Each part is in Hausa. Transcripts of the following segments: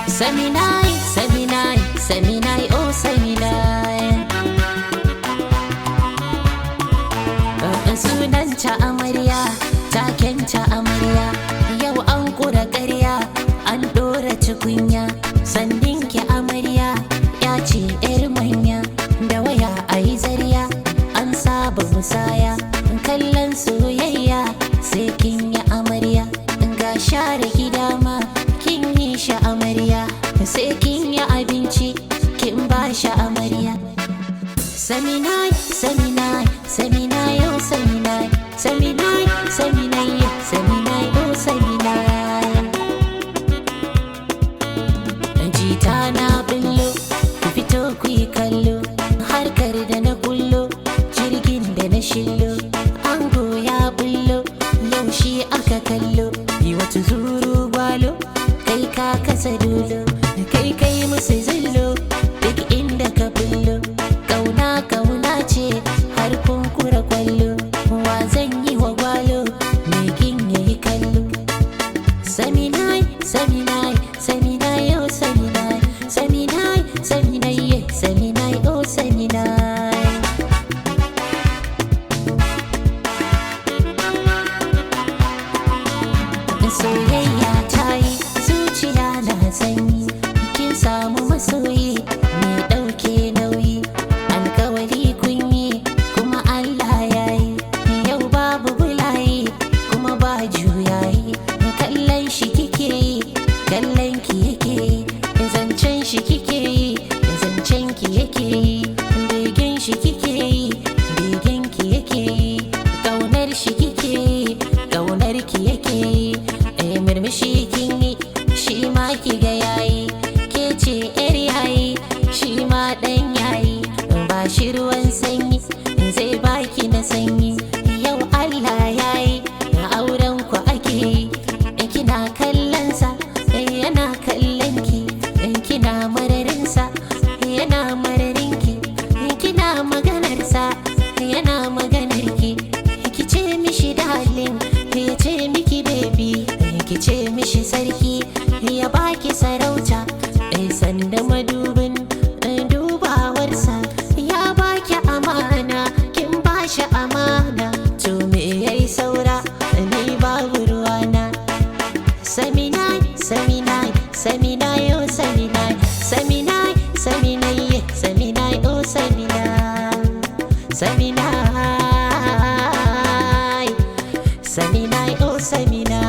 Seminai, Seminai, Seminai, oh Seminai. Sunanta amarya, takenta amarya. Yau an kura ƙarya, an ɗora tukunya. Sandinki amarya, ya ce 'yar manya. Da waya a yi zariya, an saba musaya. Kallon soyayya, sai kin yi amarya. Ga share gida ma, kin yi shi amarya. Sai kin yi abinci, kin ba shi amarya. Seminai, Seminai, Seminai, oh Seminai. Seminai, Seminai, Seminai, oh Seminai. Jita na bullo, ku fito ku yi kallo. Harkar da na kullo, jirgin da na shillo. Ango ya bullo, yau shi aka kallo. Yi wata zuru gwalo, kai ka kasa dolo. Kai musu zillo, duk inda ka bullo. Kauna kauna ce, har kun kura kwallo. Wa zan yi wa gwalo, me kin yayi kallo. Seminai, Seminai, Seminai, oh Seminai. Seminai, Seminai, Seminai, oh Seminai. Soyayya ta yi, zuciya na sanyi. Kin samu masoyi, mai ɗauke nauyi. Alkawari kun yi, kuma Allah ya yi. Yau babu bulayi, kuma ba juyayi. Kallon shi kike yi, kallon ki yake yi. Zancen shi kike yi, zancen ki yake yi. Begen shi kike yi, begen ki yake yi. Ƙaunar shi kike yi, ƙaunar ki yake yi. Murmushi kin yi, shi ma ki ga yayi. Ke ce 'yar yayi, shi ma ɗan yayi. Ba shi ruwan sanyi, zai baki na sanyi. Yau Allah yayi, auren ku ake yi. Kina kallonsa, yana kallon ki. Kina mararinsa, yana mararinki. Kina maganarsa, yana maganar ki. Ki ce mishi darling, ya ce miki baby. Ki ce mishi sarki, ya baki sarauta. Sanda madubin dubawarsa, ya baki amana, kin bashi amana. To me yayi saura, ni babu ruwana. Seminai, Seminai, Seminai, oh Seminai. Seminai, Seminai, Seminai, oh Seminai. Seminai, Seminai, oh Seminai.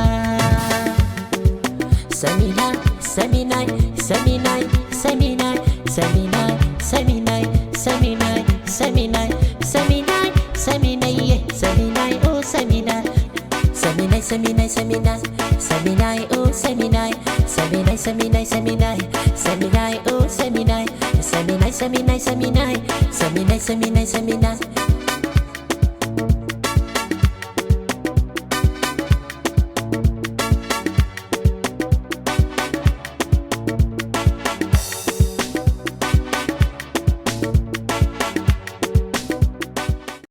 Seminai, Seminai, Seminai, Seminai, Seminai, Seminai, Seminai, Seminai, Seminai, Seminai, Seminai, oh Seminai. Seminai, Seminai, Seminai, Seminai, oh Seminai. Seminai, Seminai, Seminai, Seminai, oh Seminai. Seminai, Seminai, Seminai, Seminai, Seminai, Seminai.